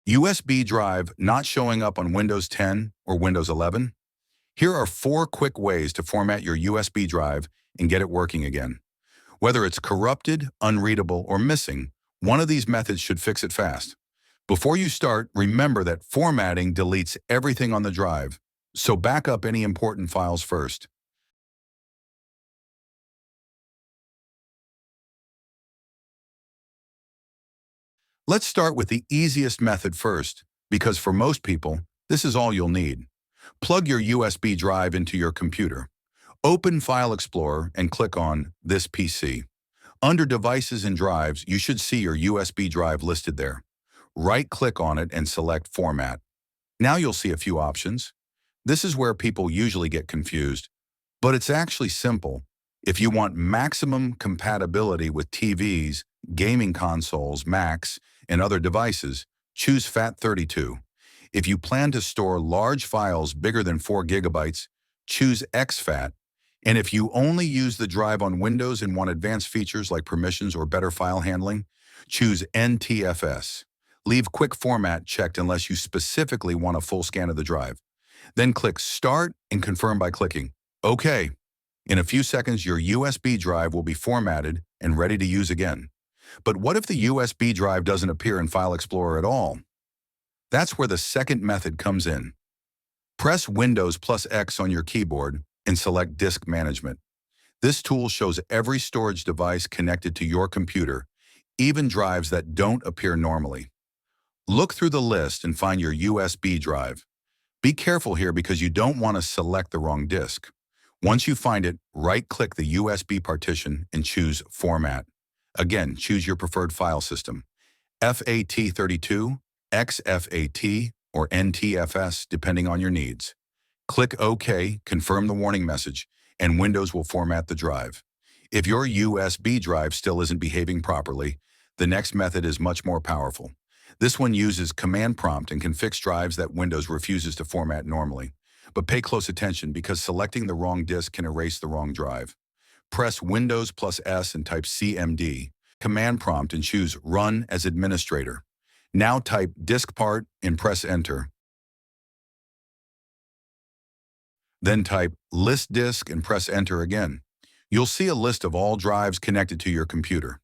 USB drive not showing up on Windows 10 or Windows 11? Here are 4 quick ways to format your USB drive and get it working again. Whether it's corrupted, unreadable, or missing, one of these methods should fix it fast. Before you start, remember that formatting deletes everything on the drive, so back up any important files first. Let's start with the easiest method first, because for most people, this is all you'll need. Plug your USB drive into your computer. Open File Explorer and click on This PC. Under Devices and Drives, you should see your USB drive listed there. Right-click on it and select Format. Now you'll see a few options. This is where people usually get confused, but it's actually simple. If you want maximum compatibility with TVs, gaming consoles, Macs, and other devices, choose FAT32. If you plan to store large files bigger than 4 gigabytes, choose exFAT. And if you only use the drive on Windows and want advanced features like permissions or better file handling, choose NTFS. Leave Quick Format checked unless you specifically want a full scan of the drive. Then click Start and confirm by clicking OK. In a few seconds, your USB drive will be formatted and ready to use again. But what if the USB drive doesn't appear in File Explorer at all? That's where the second method comes in. Press Windows plus X on your keyboard and select Disk Management. This tool shows every storage device connected to your computer, even drives that don't appear normally. Look through the list and find your USB drive. Be careful here because you don't want to select the wrong disk. Once you find it, right-click the USB partition and choose Format. Again, choose your preferred file system. FAT32, exFAT, or NTFS, depending on your needs. Click OK, confirm the warning message, and Windows will format the drive. If your USB drive still isn't behaving properly, the next method is much more powerful. This one uses command prompt and can fix drives that Windows refuses to format normally. But pay close attention because selecting the wrong disk can erase the wrong drive. Press Windows plus S and type CMD, command prompt, and choose Run as Administrator. Now type diskpart and press Enter. Then type List Disk and press Enter again. You'll see a list of all drives connected to your computer.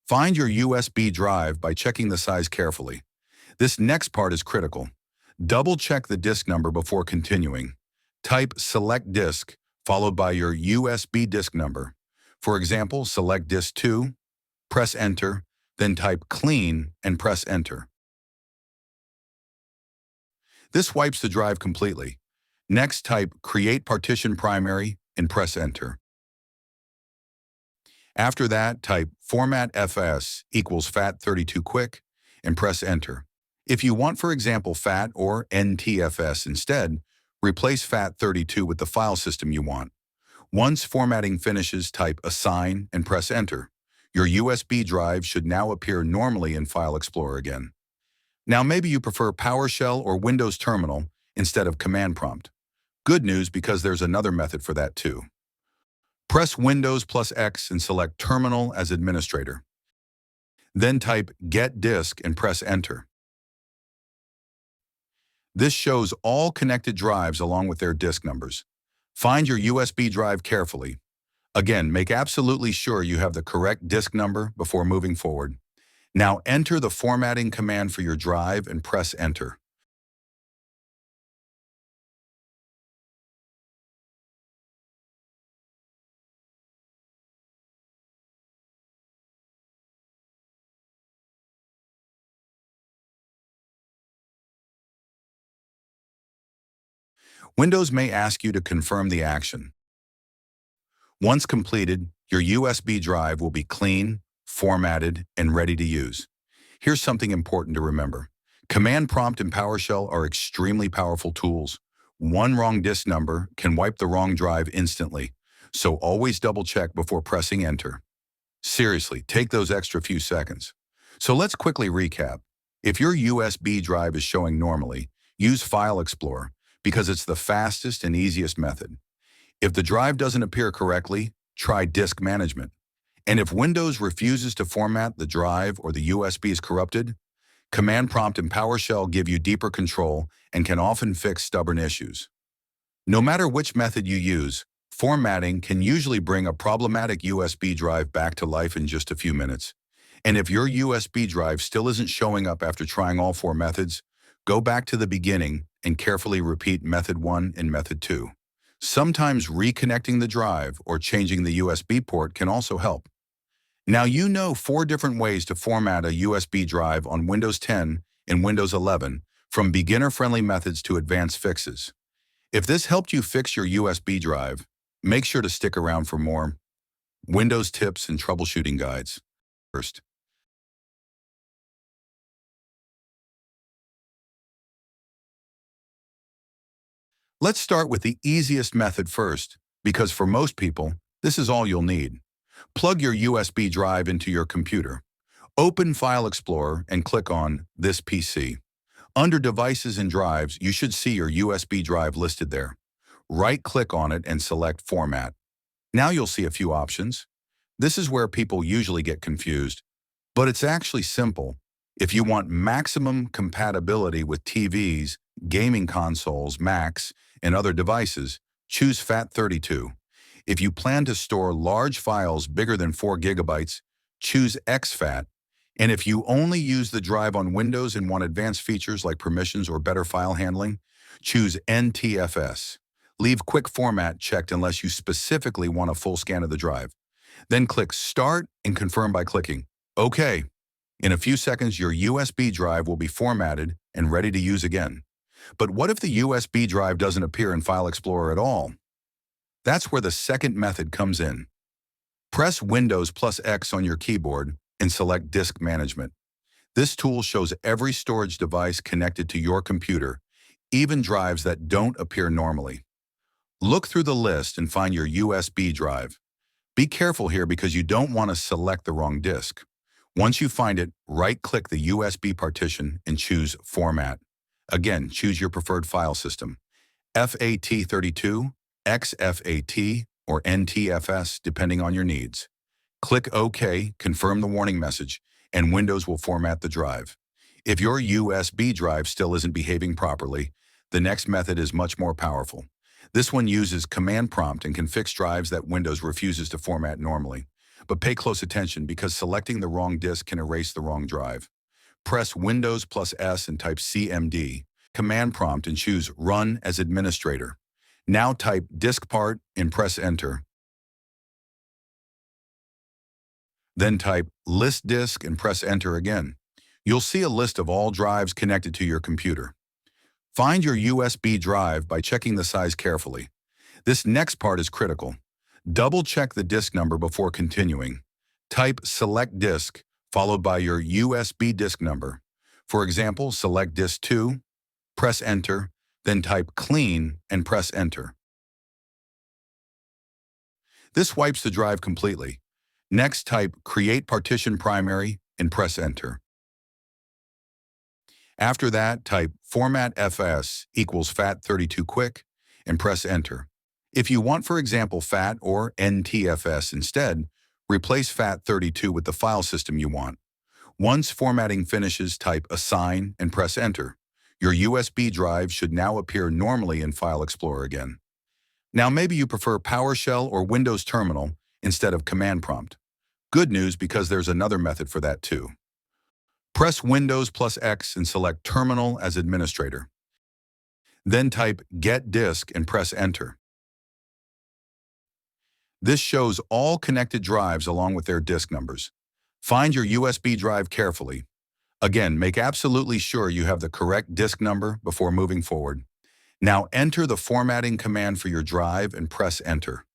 Find your USB drive by checking the size carefully. This next part is critical. Double-check the disk number before continuing. Type Select Disk, followed by your USB disk number. For example, select Disk 2, press Enter, then type Clean and press Enter. This wipes the drive completely. Next, type Create Partition Primary and press Enter. After that, type Format FS equals FAT32 Quick and press Enter. If you want, for example, FAT or NTFS instead, replace FAT32 with the file system you want. Once formatting finishes, type Assign and press Enter. Your USB drive should now appear normally in File Explorer again. Now maybe you prefer PowerShell or Windows Terminal instead of Command Prompt. Good news because there's another method for that too. Press Windows plus X and select Terminal as Administrator. Then type Get Disk and press Enter. This shows all connected drives along with their disk numbers. Find your USB drive carefully. Again, make absolutely sure you have the correct disk number before moving forward. Now enter the formatting command for your drive and press Enter. Windows may ask you to confirm the action. Once completed, your USB drive will be clean, formatted, and ready to use. Here's something important to remember. Command Prompt and PowerShell are extremely powerful tools. One wrong disk number can wipe the wrong drive instantly, so always double-check before pressing Enter. Seriously, take those extra few seconds. So let's quickly recap. If your USB drive is showing normally, use File Explorer because it's the fastest and easiest method. If the drive doesn't appear correctly, try Disk Management. And if Windows refuses to format the drive or the USB is corrupted, Command prompt and PowerShell give you deeper control and can often fix stubborn issues. No matter which method you use, formatting can usually bring a problematic USB drive back to life in just a few minutes. And if your USB drive still isn't showing up after trying all four methods, go back to the beginning and carefully repeat method 1 and method 2. Sometimes reconnecting the drive or changing the USB port can also help. Now you know 4 different ways to format a USB drive on Windows 10 and Windows 11, from beginner-friendly methods to advanced fixes. If this helped you fix your USB drive, make sure to stick around for more Windows tips and troubleshooting guides. First, let's start with the easiest method first, because for most people, this is all you'll need. Plug your USB drive into your computer. Open File Explorer and click on This PC. Under Devices and Drives, you should see your USB drive listed there. Right-click on it and select Format. Now you'll see a few options. This is where people usually get confused, but it's actually simple. If you want maximum compatibility with TVs, gaming consoles, Macs, and other devices, choose FAT32. If you plan to store large files bigger than 4 gigabytes, choose exFAT. And if you only use the drive on Windows and want advanced features like permissions or better file handling, choose NTFS. Leave Quick Format checked unless you specifically want a full scan of the drive. Then click Start and confirm by clicking OK. In a few seconds, your USB drive will be formatted and ready to use again. But what if the USB drive doesn't appear in File Explorer at all? That's where the second method comes in. Press Windows plus X on your keyboard and select Disk Management. This tool shows every storage device connected to your computer, even drives that don't appear normally. Look through the list and find your USB drive. Be careful here because you don't want to select the wrong disk. Once you find it, right-click the USB partition and choose Format. Again, choose your preferred file system. FAT32, exFAT, or NTFS, depending on your needs. Click OK, confirm the warning message, and Windows will format the drive. If your USB drive still isn't behaving properly, the next method is much more powerful. This one uses command prompt and can fix drives that Windows refuses to format normally. But pay close attention because selecting the wrong disk can erase the wrong drive. Press Windows plus S and type CMD, command prompt, and choose Run as Administrator. Now type diskpart and press Enter. Then type List Disk and press Enter again. You'll see a list of all drives connected to your computer. Find your USB drive by checking the size carefully. This next part is critical. Double-check the disk number before continuing. Type Select Disk, followed by your USB disk number. For example, select Disk 2, press Enter, then type Clean and press Enter. This wipes the drive completely. Next, type Create Partition Primary and press Enter. After that, type Format FS equals FAT32 Quick and press Enter. If you want, for example, FAT or NTFS instead, replace FAT32 with the file system you want. Once formatting finishes, type Assign and press Enter. Your USB drive should now appear normally in File Explorer again. Now maybe you prefer PowerShell or Windows Terminal instead of Command Prompt. Good news, because there's another method for that too. Press Windows plus X and select Terminal as Administrator. Then type Get Disk and press Enter. This shows all connected drives along with their disk numbers. Find your USB drive carefully. Again, make absolutely sure you have the correct disk number before moving forward. Now enter the formatting command for your drive and press Enter.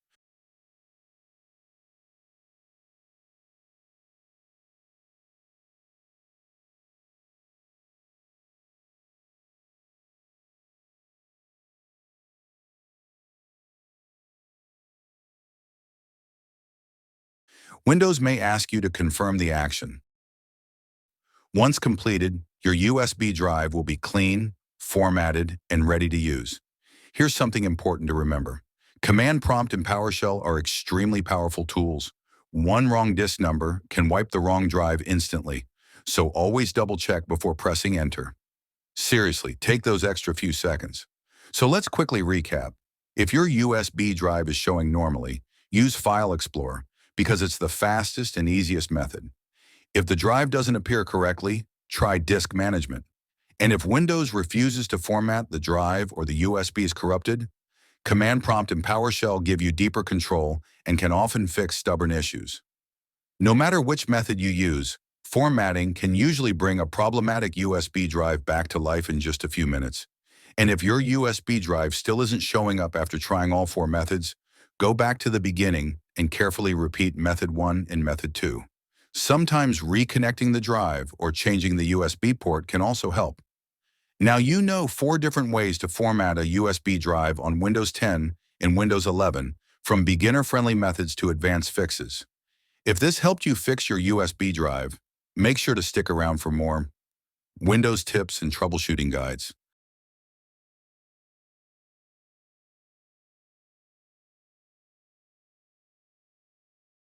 Windows may ask you to confirm the action. Once completed, your USB drive will be clean, formatted, and ready to use. Here's something important to remember. Command Prompt and PowerShell are extremely powerful tools. One wrong disk number can wipe the wrong drive instantly, so always double-check before pressing enter. Seriously, take those extra few seconds. So let's quickly recap. If your USB drive is showing normally, use File Explorer because it's the fastest and easiest method. If the drive doesn't appear correctly, try Disk Management. And if Windows refuses to format the drive or the USB is corrupted, Command Prompt and PowerShell give you deeper control and can often fix stubborn issues. No matter which method you use, formatting can usually bring a problematic USB drive back to life in just a few minutes. And if your USB drive still isn't showing up after trying all 4 methods, go back to the beginning and carefully repeat Method 1 and Method 2. Sometimes reconnecting the drive or changing the USB port can also help. Now you know 4 different ways to format a USB drive on Windows 10 and Windows 11, from beginner-friendly methods to advanced fixes. If this helped you fix your USB drive, make sure to stick around for more Windows tips and troubleshooting guides.